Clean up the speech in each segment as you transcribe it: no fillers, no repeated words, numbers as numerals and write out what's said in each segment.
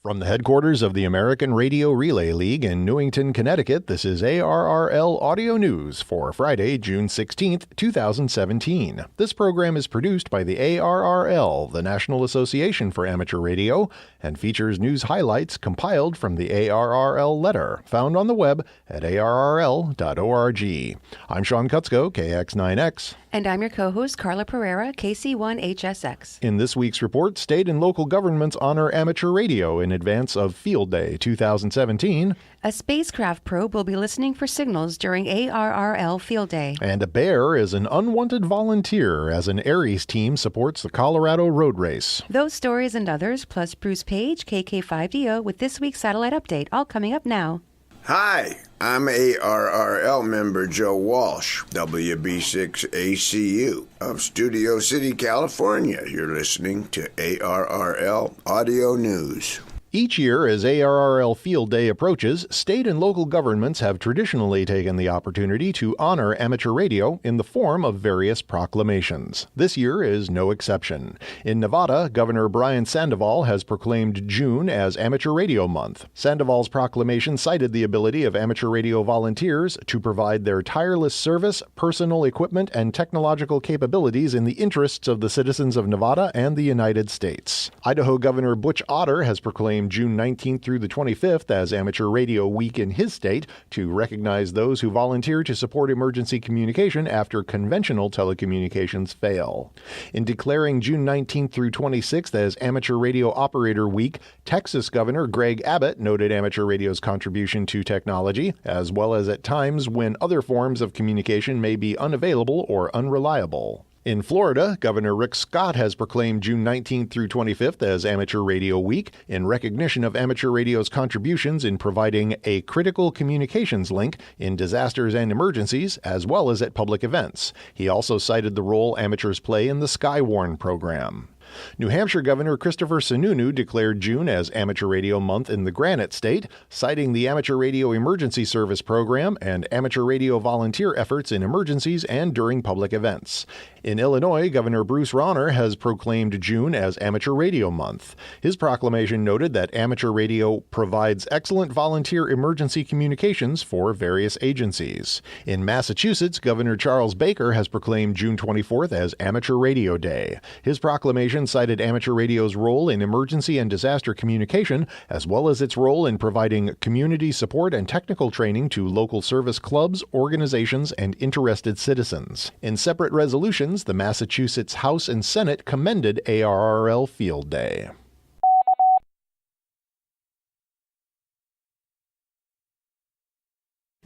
From the headquarters of the American Radio Relay League in Newington, Connecticut, this is ARRL Audio News for Friday, June 16, 2017. This program is produced by the ARRL, the National Association for Amateur Radio, and features news highlights compiled from the ARRL letter, found on the web at arrl.org. I'm Sean Kutzko, KX9X. And I'm your co-host, Carla Pereira, KC1HSX. In this week's report, state and local governments honor amateur radio in advance of Field Day 2017. A spacecraft probe will be listening for signals during ARRL Field Day. And a bear is an unwanted volunteer as an Aries team supports the Colorado Road Race. Those stories and others, plus Bruce Page, KK5DO, with this week's satellite update, all coming up now. Hi, I'm ARRL member Joe Walsh, WB6ACU of Studio City, California. You're listening to ARRL Audio News. Each year, as ARRL Field Day approaches, state and local governments have traditionally taken the opportunity to honor amateur radio in the form of various proclamations. This year is no exception. In Nevada, Governor Brian Sandoval has proclaimed June as Amateur Radio Month. Sandoval's proclamation cited the ability of amateur radio volunteers to provide their tireless service, personal equipment, and technological capabilities in the interests of the citizens of Nevada and the United States. Idaho Governor Butch Otter has proclaimed June 19th through the 25th as Amateur Radio Week in his state to recognize those who volunteer to support emergency communication after conventional telecommunications fail. In declaring June 19th through 26th as Amateur Radio Operator Week, Texas Governor Greg Abbott noted amateur radio's contribution to technology, as well as at times when other forms of communication may be unavailable or unreliable. In Florida, Governor Rick Scott has proclaimed June 19th through 25th as Amateur Radio Week in recognition of amateur radio's contributions in providing a critical communications link in disasters and emergencies, as well as at public events. He also cited the role amateurs play in the Skywarn program. New Hampshire Governor Christopher Sununu declared June as Amateur Radio Month in the Granite State, citing the Amateur Radio Emergency Service Program and amateur radio volunteer efforts in emergencies and during public events. In Illinois, Governor Bruce Rauner has proclaimed June as Amateur Radio Month. His proclamation noted that amateur radio provides excellent volunteer emergency communications for various agencies. In Massachusetts, Governor Charles Baker has proclaimed June 24th as Amateur Radio Day. His proclamation cited amateur radio's role in emergency and disaster communication, as well as its role in providing community support and technical training to local service clubs, organizations, and interested citizens. In separate resolutions, the Massachusetts House and Senate commended ARRL Field Day.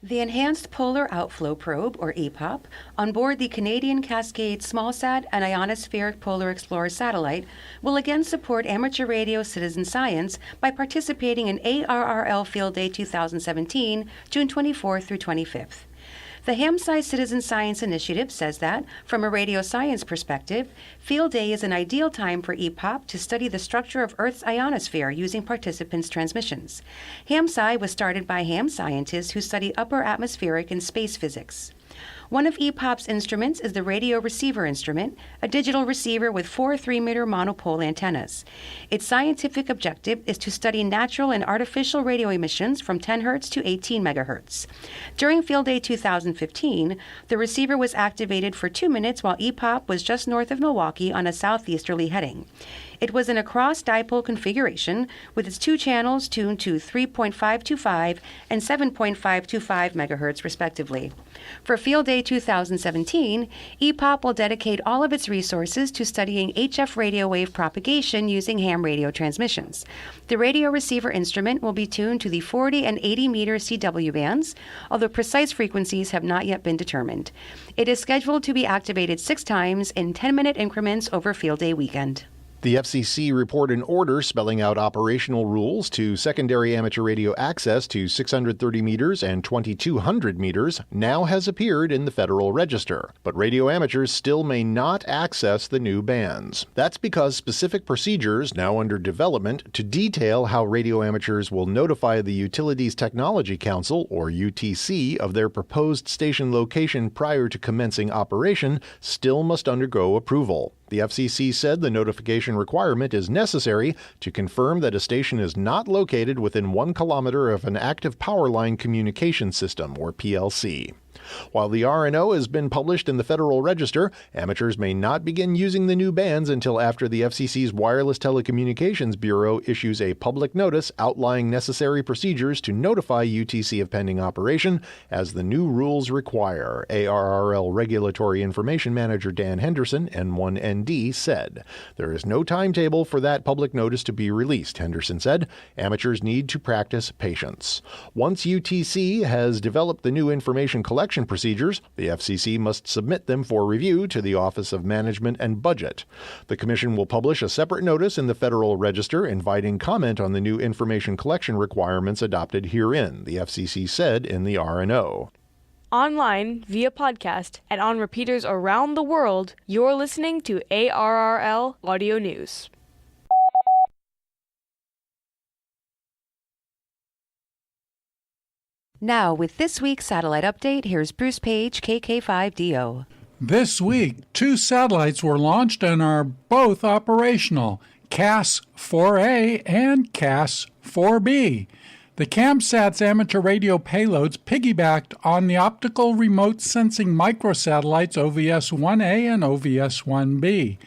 The Enhanced Polar Outflow Probe, or EPOP, on board the Canadian Cascade SmallSat and Ionospheric Polar Explorer satellite will again support amateur radio citizen science by participating in ARRL Field Day 2017, June 24th through 25th. The Ham-Sci Citizen Science Initiative says that, from a radio science perspective, Field Day is an ideal time for EPOP to study the structure of Earth's ionosphere using participants' transmissions. Ham-Sci was started by ham scientists who study upper atmospheric and space physics. One of EPOP's instruments is the radio receiver instrument, a digital receiver with 4 3-meter monopole antennas. Its scientific objective is to study natural and artificial radio emissions from 10 Hz to 18 MHz. During Field Day 2015, the receiver was activated for 2 minutes while EPOP was just north of Milwaukee on a southeasterly heading. It was in a cross-dipole configuration with its 2 channels tuned to 3.525 and 7.525 MHz respectively. For Field Day 2017, EPOP will dedicate all of its resources to studying HF radio wave propagation using ham radio transmissions. The radio receiver instrument will be tuned to the 40 and 80 meter CW bands, although precise frequencies have not yet been determined. It is scheduled to be activated 6 times in 10-minute increments over Field Day weekend. The FCC report an order spelling out operational rules to secondary amateur radio access to 630 meters and 2200 meters now has appeared in the Federal Register, but radio amateurs still may not access the new bands. That's because specific procedures now under development to detail how radio amateurs will notify the Utilities Technology Council, or UTC, of their proposed station location prior to commencing operation still must undergo approval. The FCC said the notification requirement is necessary to confirm that a station is not located within 1 kilometer of an active power line communication system, or PLC. While the RNO has been published in the Federal Register, amateurs may not begin using the new bands until after the FCC's Wireless Telecommunications Bureau issues a public notice outlining necessary procedures to notify UTC of pending operation, as the new rules require, ARRL Regulatory Information Manager Dan Henderson, N1ND, said. There is no timetable for that public notice to be released, Henderson said. Amateurs need to practice patience. Once UTC has developed the new information collection procedures, the FCC must submit them for review to the Office of Management and Budget. The Commission will publish a separate notice in the Federal Register inviting comment on the new information collection requirements adopted herein, the FCC said in the RNO. Online, via podcast, and on repeaters around the world, you're listening to ARRL Audio News. Now, with this week's satellite update, here's Bruce Page, KK5DO. This week, 2 satellites were launched and are both operational, CAS-4A and CAS-4B. The CAMSAT's amateur radio payloads piggybacked on the optical remote sensing microsatellites OVS-1A and OVS-1B.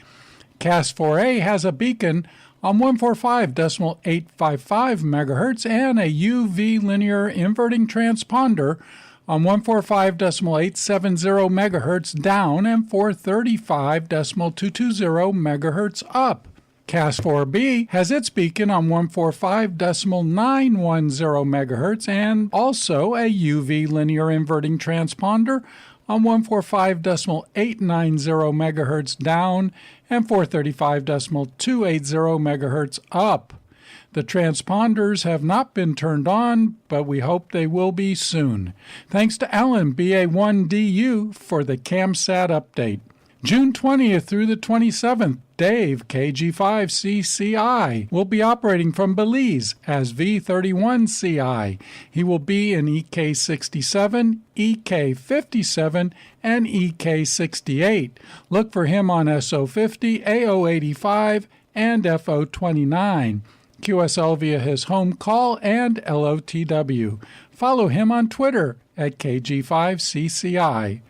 CAS-4A has a beacon on 145.855 MHz and a UV linear inverting transponder on 145.870 MHz down and 435.220 MHz up. CAS-4B has its beacon on 145.910 MHz and also a UV linear inverting transponder on 145.890 MHz down and 435.280 MHz up. The transponders have not been turned on, but we hope they will be soon. Thanks to Alan, BA1DU, for the CAMSAT update. June 20th through the 27th, Dave, KG5CCI, will be operating from Belize as V31CI. He will be in EK67, EK57, and EK68. Look for him on SO50, AO85, and FO29. QSL via his home call and LOTW. Follow him on Twitter at KG5CCI.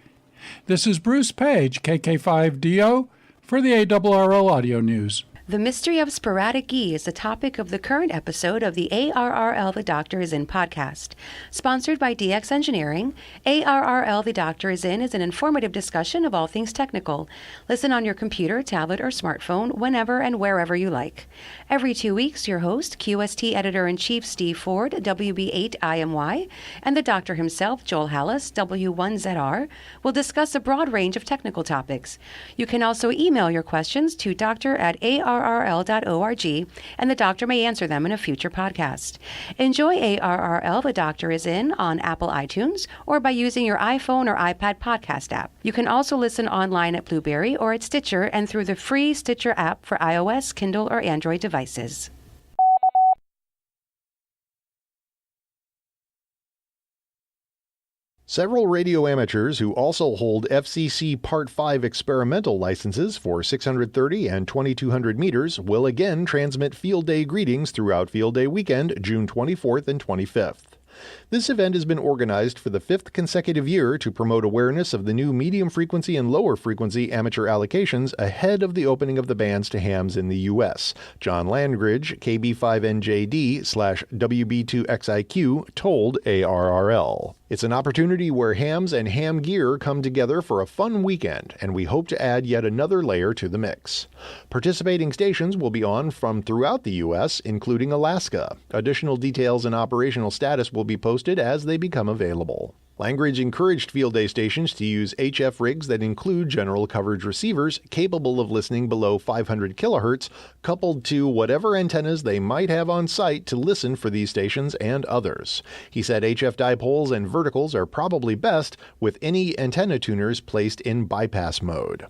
This is Bruce Page, KK5DO, for the ARRL Audio News. The mystery of sporadic E is the topic of the current episode of the ARRL The Doctor Is In podcast. Sponsored by DX Engineering, ARRL The Doctor Is In is an informative discussion of all things technical. Listen on your computer, tablet, or smartphone whenever and wherever you like. Every 2 weeks, your host, QST Editor-in-Chief Steve Ford, WB8IMY, and the doctor himself, Joel Hallis, W1ZR, will discuss a broad range of technical topics. You can also email your questions to doctor@ARRL.org, and the doctor may answer them in a future podcast. Enjoy ARRL The Doctor Is In on Apple iTunes or by using your iPhone or iPad podcast app. You can also listen online at Blueberry or at Stitcher and through the free Stitcher app for iOS, Kindle, or Android devices. Several radio amateurs who also hold FCC Part 5 experimental licenses for 630 and 2200 meters will again transmit Field Day greetings throughout Field Day weekend, June 24th and 25th. This event has been organized for the 5th consecutive year to promote awareness of the new medium frequency and lower frequency amateur allocations ahead of the opening of the bands to hams in the U.S. John Landgridge, KB5NJD/WB2XIQ, told ARRL. It's an opportunity where hams and ham gear come together for a fun weekend, and we hope to add yet another layer to the mix. Participating stations will be on from throughout the U.S., including Alaska. Additional details and operational status will be posted as they become available. Langridge encouraged Field Day stations to use HF rigs that include general coverage receivers capable of listening below 500 kHz, coupled to whatever antennas they might have on site to listen for these stations and others. He said HF dipoles and verticals are probably best, with any antenna tuners placed in bypass mode.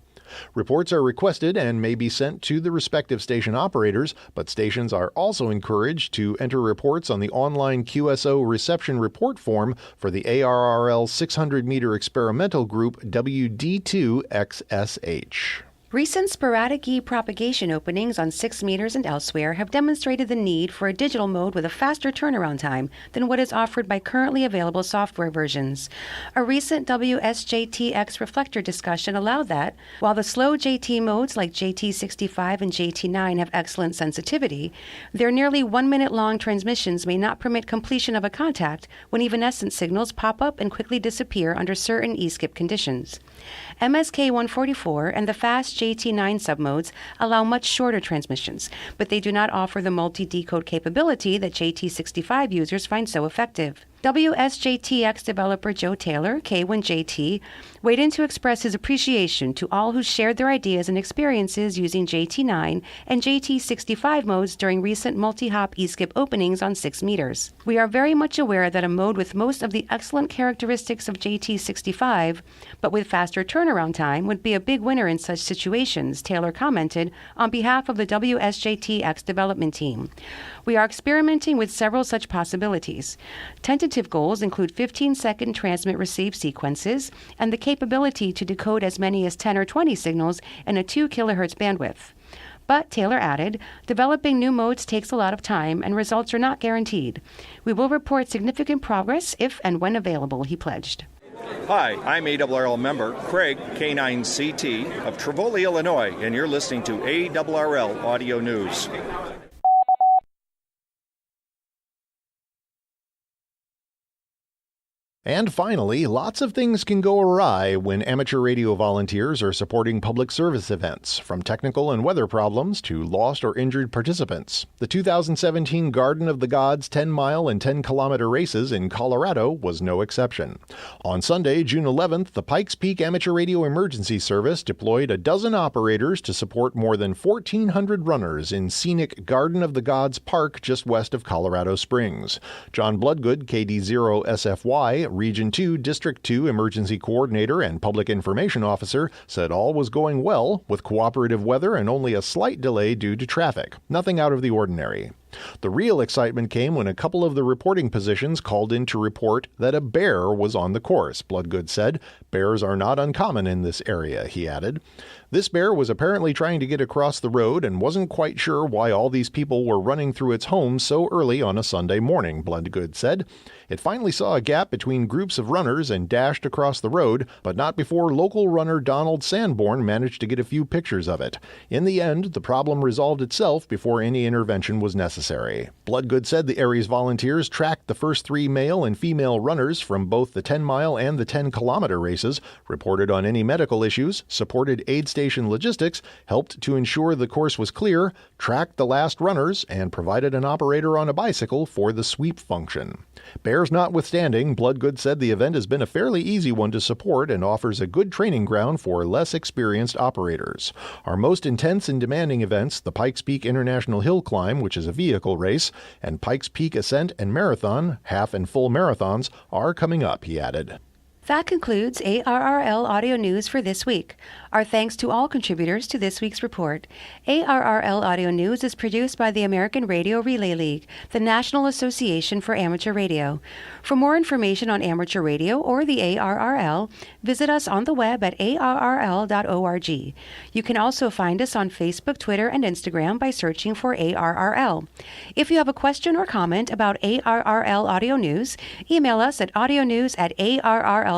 Reports are requested and may be sent to the respective station operators, but stations are also encouraged to enter reports on the online QSO reception report form for the ARRL 600-meter experimental group WD2XSH. Recent sporadic e-propagation openings on 6 meters and elsewhere have demonstrated the need for a digital mode with a faster turnaround time than what is offered by currently available software versions. A recent WSJTX reflector discussion allowed that, while the slow JT modes like JT65 and JT9 have excellent sensitivity, their nearly 1-minute-long transmissions may not permit completion of a contact when evanescent signals pop up and quickly disappear under certain e-skip conditions. MSK144 and the fast JT9 submodes allow much shorter transmissions, but they do not offer the multi-decode capability that JT65 users find so effective. WSJTX developer Joe Taylor, K1JT, weighed in to express his appreciation to all who shared their ideas and experiences using JT9 and JT65 modes during recent multi-hop e-skip openings on 6 meters. We are very much aware that a mode with most of the excellent characteristics of JT65, but with faster turnaround time, would be a big winner in such situations, Taylor commented on behalf of the WSJTX development team. We are experimenting with several such possibilities. Tentative goals include 15-second transmit-receive sequences and the capability to decode as many as 10 or 20 signals in a 2 kHz bandwidth. But, Taylor added, developing new modes takes a lot of time and results are not guaranteed. We will report significant progress if and when available, he pledged. Hi, I'm ARRL member Craig, K9CT, of Trevoli, Illinois, and you're listening to ARRL Audio News. And finally, lots of things can go awry when amateur radio volunteers are supporting public service events, from technical and weather problems to lost or injured participants. The 2017 Garden of the Gods 10-mile and 10-kilometer races in Colorado was no exception. On Sunday, June 11th, the Pikes Peak Amateur Radio Emergency Service deployed a dozen operators to support more than 1,400 runners in scenic Garden of the Gods Park just west of Colorado Springs. John Bloodgood, KD0SFY, Region 2, District 2 Emergency Coordinator and Public Information Officer, said all was going well with cooperative weather and only a slight delay due to traffic. Nothing out of the ordinary. The real excitement came when a couple of the reporting positions called in to report that a bear was on the course, Bloodgood said. Bears are not uncommon in this area, he added. This bear was apparently trying to get across the road and wasn't quite sure why all these people were running through its home so early on a Sunday morning, Bloodgood said. It finally saw a gap between groups of runners and dashed across the road, but not before local runner Donald Sanborn managed to get a few pictures of it. In the end, the problem resolved itself before any intervention was necessary. Bloodgood said the area's volunteers tracked the first 3 male and female runners from both the 10-mile and the 10-kilometer races, reported on any medical issues, supported aid station logistics, helped to ensure the course was clear, tracked the last runners, and provided an operator on a bicycle for the sweep function. Bears notwithstanding, Bloodgood said the event has been a fairly easy one to support and offers a good training ground for less experienced operators. Our most intense and demanding events, the Pikes Peak International Hill Climb, which is a vehicle race, and Pikes Peak Ascent and Marathon, half and full marathons, are coming up, he added. That concludes ARRL Audio News for this week. Our thanks to all contributors to this week's report. ARRL Audio News is produced by the American Radio Relay League, the National Association for Amateur Radio. For more information on amateur radio or the ARRL, visit us on the web at arrl.org. You can also find us on Facebook, Twitter, and Instagram by searching for ARRL. If you have a question or comment about ARRL Audio News, email us at audionews@arrl.org.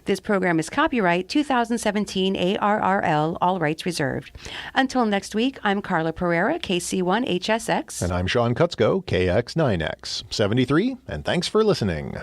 This program is copyright 2017 ARRL, all rights reserved. Until next week, I'm Carla Pereira, KC1HSX. And I'm Sean Kutzko, KX9X. 73, and thanks for listening.